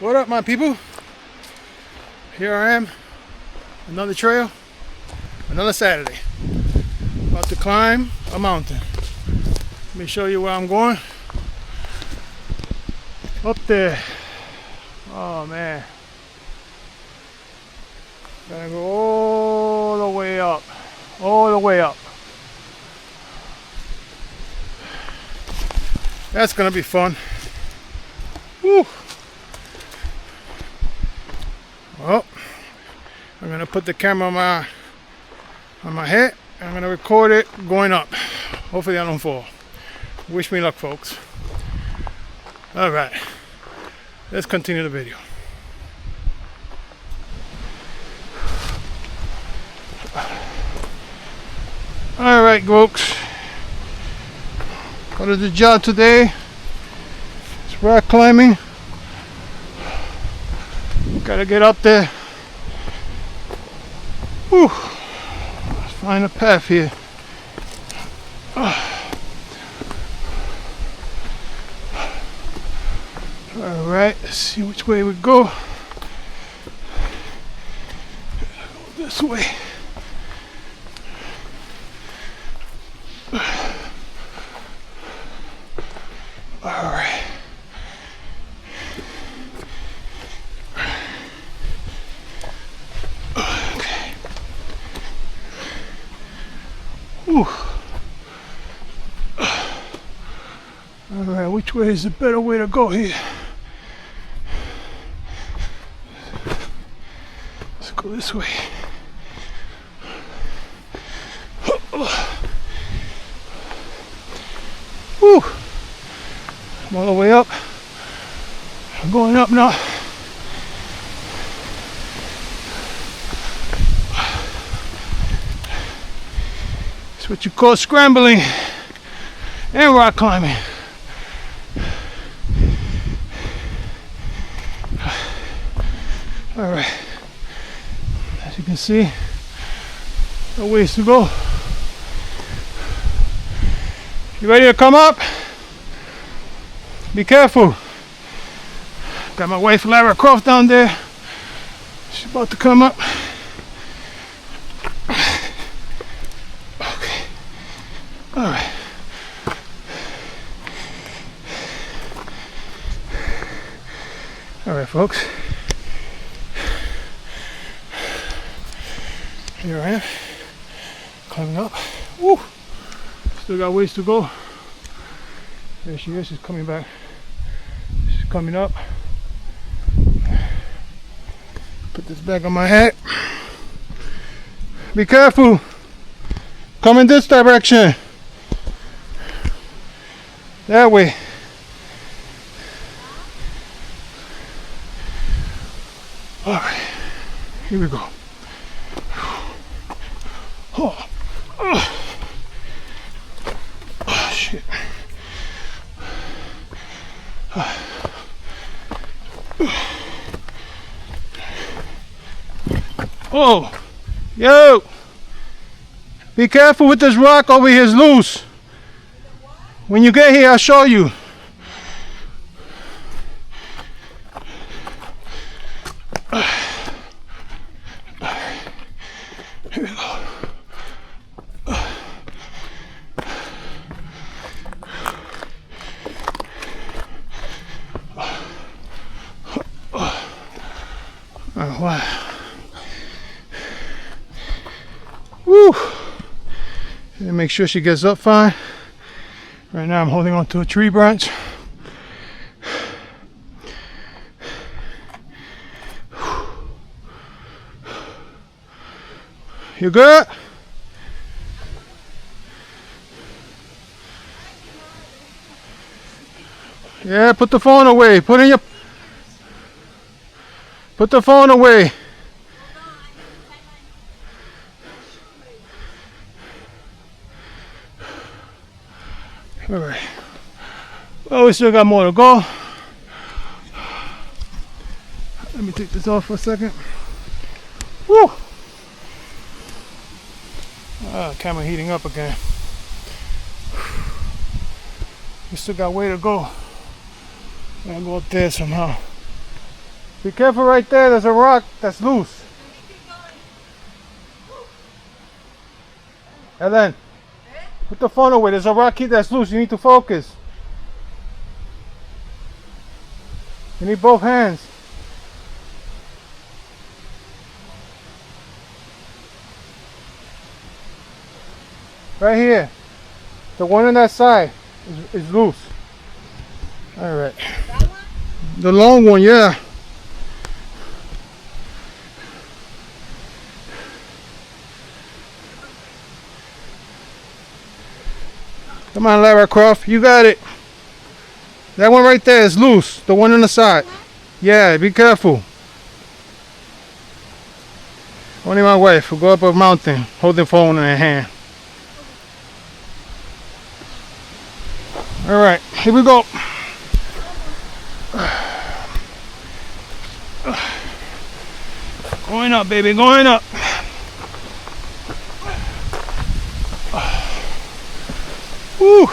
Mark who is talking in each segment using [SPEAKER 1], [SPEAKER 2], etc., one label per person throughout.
[SPEAKER 1] What up, my people? Here I am, another trail, another Saturday. About to climb a mountain. Let me show you where I'm going. Up there. Oh man. Gotta go all the way up. All the way up. That's gonna be fun. Woo! Well, I'm gonna put the camera on my head. I'm gonna record it going up. Hopefully I don't fall. Wish me luck, folks. All right, let's continue the video. All right, folks. What is the job today? It's rock climbing. Gotta get up there. Whew. Let's find a path here. Alright, let's see which way we go. This way. Alright. Okay. Whew. Alright, which way is the better way to go here? Let's go this way. Whew. I'm all the way up. I'm going up now. It's what you call scrambling and rock climbing. All right, as you can see, no ways to go. You ready to come up? Be careful. Got my wife Lara Croft down there. She's about to come up. Okay. All right. All right, folks. Here I am, climbing up. Woo! Still got ways to go. There she is, she's coming back. She's coming up. Put this back on my head. Be careful. Come in this direction. That way. All right, here we go. Oh shit. Oh, yo, be careful with this rock over here, it's loose. When you get here, I'll show you. Here we go. Oh, wow. Woo! And make sure she gets up fine. Right now I'm holding on to a tree branch. You good? Yeah, put the phone away. Put the phone away. All right. Well, we still got more to go. Let me take this off for a second. Woo! Camera heating up again. We still got way to go. I gotta go up there somehow. Be careful right there, there's a rock that's loose. Ellen, put the phone away, there's a rock here that's loose, you need to focus. You need both hands. Right here. The one on that side is loose. Alright.
[SPEAKER 2] That one?
[SPEAKER 1] The long one, yeah. Come on, Lara Croft, you got it. That one right there is loose. The one on the side. Yeah, be careful. Only my wife will go up a mountain holding phone in her hand. Alright, here we go. Going up, baby, going up. Woo.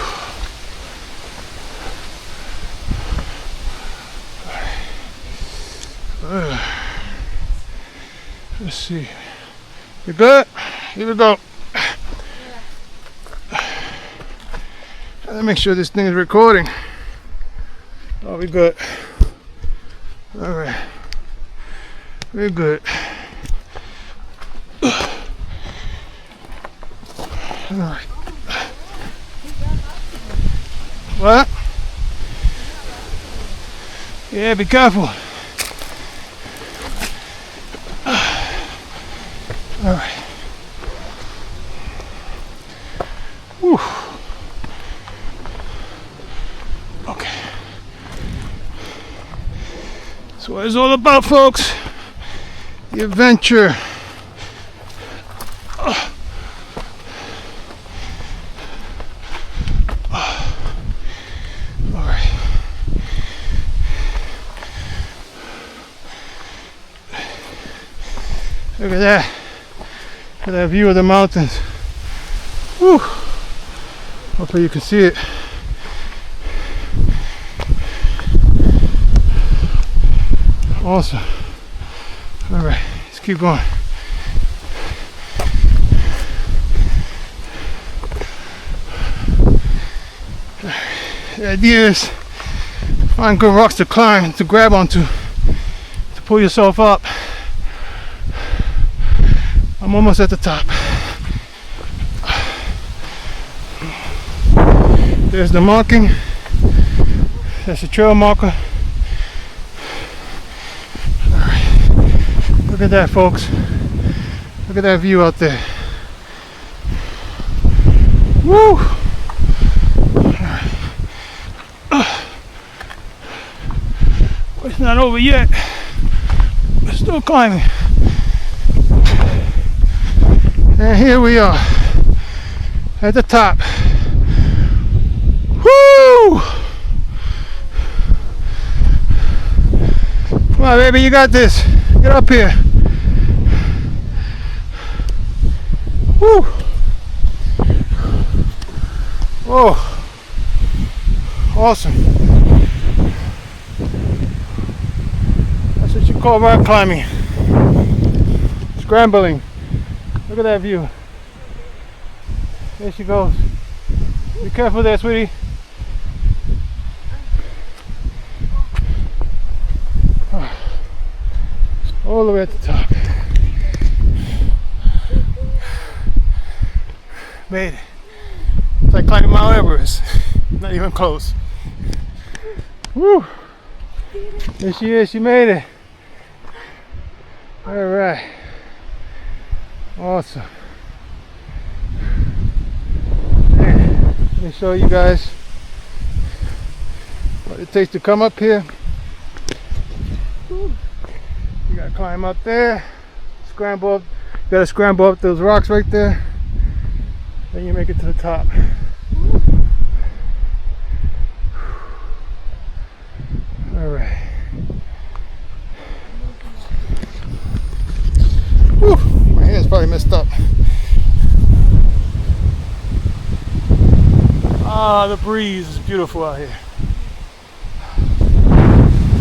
[SPEAKER 1] Let's see. You good? Here we go. Gotta make sure this thing is recording. Oh, we good. All right. We're good. All right. What? Yeah, be careful. All right. Whew. Okay. That's what it's all about, folks. The adventure. All right. Look at that. Look at that view of the mountains. Whew. Hopefully you can see it. Awesome. All right, let's keep going. The idea is find good rocks to climb, to grab onto, to pull yourself up. I'm almost at the top. There's the marking. That's the trail marker. Look at that, folks. Look at that view out there. Woo! It's not over yet. We're still climbing. And here we are at the top. Woo! Come on, baby, you got this. Get up here. Woo! Oh, awesome. That's what you call rock climbing. Scrambling. Look at that view. There she goes. Be careful there, sweetie. All the way at the top. Made it. It's like climbing Mount Everest. Not even close. Woo! There she is, she made it. Alright. Awesome. Let me show you guys what it takes to come up here. You gotta climb up there, scramble up, you gotta scramble up those rocks right there, then you make it to the top. Alright. My hair's probably messed up. Ah, the breeze is beautiful out here.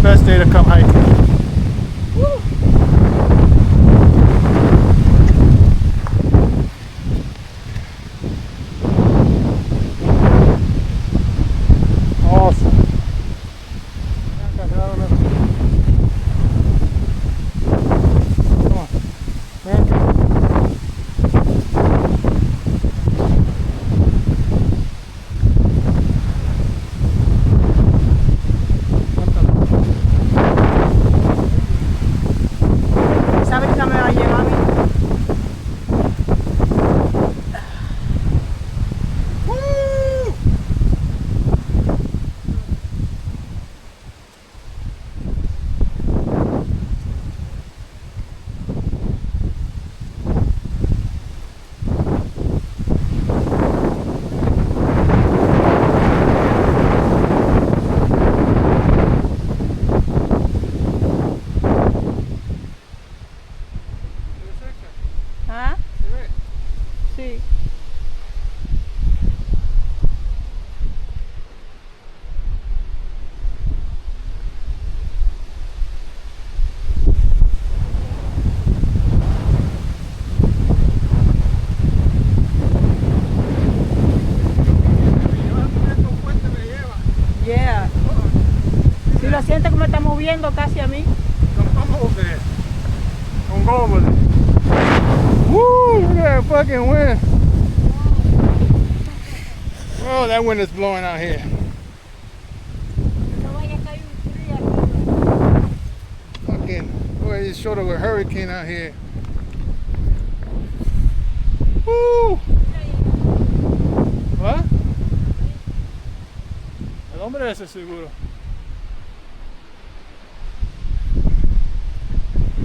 [SPEAKER 1] Best day to come hiking.
[SPEAKER 2] lo siento que me está moviendo casi a mí.
[SPEAKER 1] Come over there. Don't go over there. Woo! Look at that fucking wind. Oh, that wind is blowing out here.
[SPEAKER 2] No vaya a caer un frío.
[SPEAKER 1] Fucking, boy, it's short of a hurricane out here. Woo! What? El hombre ese seguro.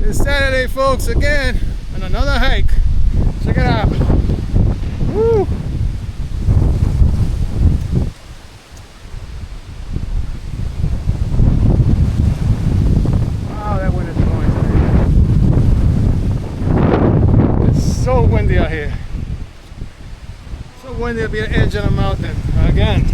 [SPEAKER 1] It's Saturday, folks, again on another hike. Check it out. Woo! Wow, that wind is blowing. It's so windy out here. So windy to be at the edge of the mountain again.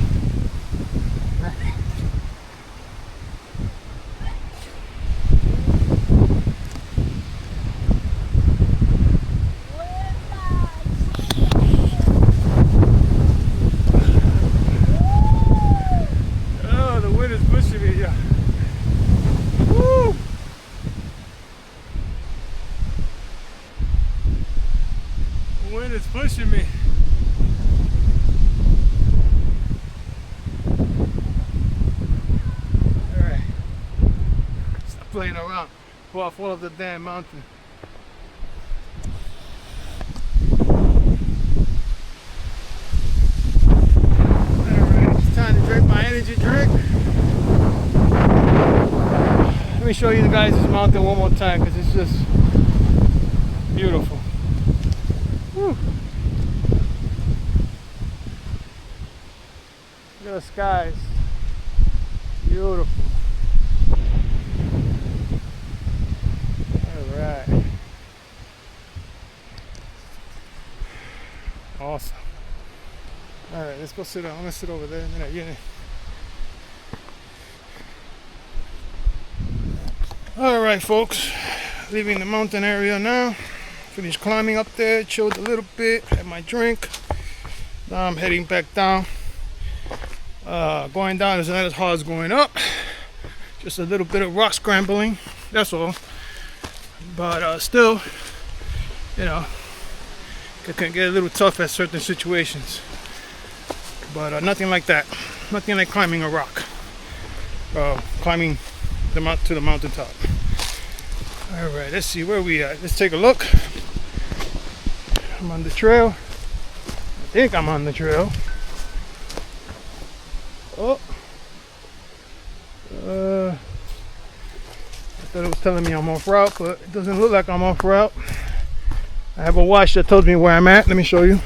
[SPEAKER 1] It's pushing me. Alright. Stop playing around before I fall off the damn mountain. Alright, it's time to drink my energy drink. Let me show you guys this mountain one more time because it's just beautiful. Whew. Look at the skies. Beautiful. Alright. Awesome. Alright, let's go sit down. I'm gonna sit over there. Alright, folks. Leaving the mountain area now. Finished climbing up there, chilled a little bit, had my drink. Now I'm heading back down. Going down is not as hard as going up. Just a little bit of rock scrambling, that's all. But still, you know, it can get a little tough at certain situations. But nothing like that. Nothing like climbing a rock. Climbing to the mountaintop. All right, let's see where we at. Let's take a look. I'm on the trail. I think I'm on the trail. Oh. I thought it was telling me I'm off route, but it doesn't look like I'm off route. I have a watch that tells me where I'm at. Let me show you.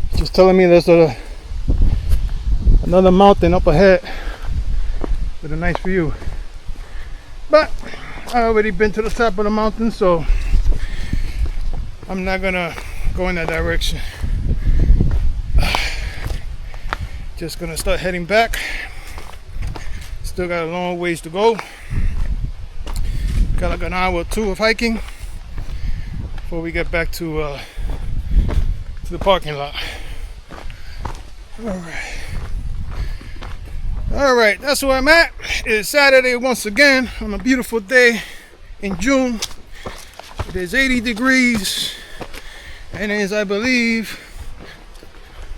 [SPEAKER 1] It's just telling me there's another mountain up ahead with a nice view. But I already been to the top of the mountain, so I'm not gonna go in that direction. Just gonna start heading back. Still got a long ways to go. Got like an hour or two of hiking before we get back to the parking lot. All right, that's where I'm at. It's Saturday once again on a beautiful day in June. It is 80 degrees and it is, I believe,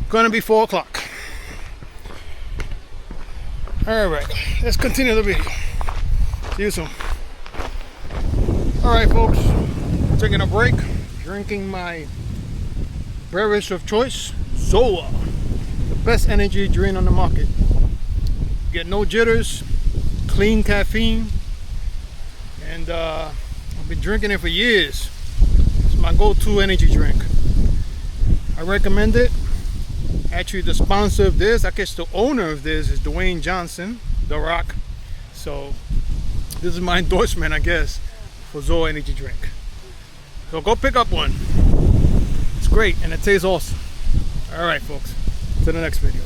[SPEAKER 1] gonna be 4 o'clock. All right, let's continue the video. See you soon. All right, folks, taking a break, drinking my beverage of choice, Zoa, the best energy drink on the market. Get no jitters, clean caffeine, and I've been drinking it for years. It's my go-to energy drink. I recommend it. Actually, the sponsor of this, I guess the owner of this, is Dwayne Johnson, The Rock. So this is my endorsement, I guess, for Zoa energy drink. So go pick up one. It's great and it tastes awesome. All right, folks, to the next video.